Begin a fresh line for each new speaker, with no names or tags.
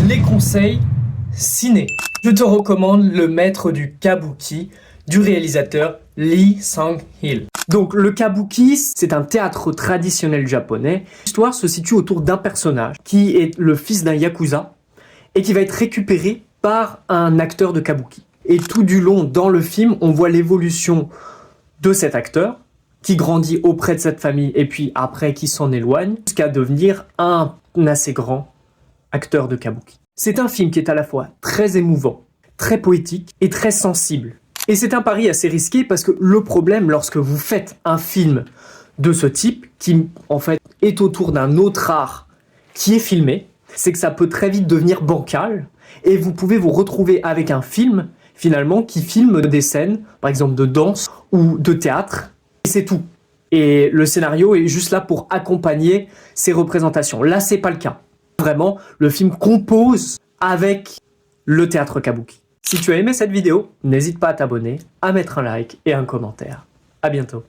les conseils ciné. Je te recommande Le Maître du Kabuki du réalisateur Lee Sang-il. Donc le kabuki, c'est un théâtre traditionnel japonais. L'histoire se situe autour d'un personnage qui est le fils d'un yakuza et qui va être récupéré par un acteur de kabuki. Et tout du long dans le film, on voit l'évolution de cet acteur qui grandit auprès de cette famille et puis après qui s'en éloigne jusqu'à devenir un assez grand acteur de kabuki. C'est un film qui est à la fois très émouvant, très poétique et très sensible. Et c'est un pari assez risqué parce que le problème lorsque vous faites un film de ce type, qui en fait est autour d'un autre art qui est filmé, c'est que ça peut très vite devenir bancal et vous pouvez vous retrouver avec un film finalement qui filme des scènes, par exemple de danse ou de théâtre, et c'est tout. Et le scénario est juste là pour accompagner ces représentations. Là, c'est pas le cas. Vraiment, le film compose avec le théâtre kabuki. Si tu as aimé cette vidéo, n'hésite pas à t'abonner, à mettre un like et un commentaire. À bientôt.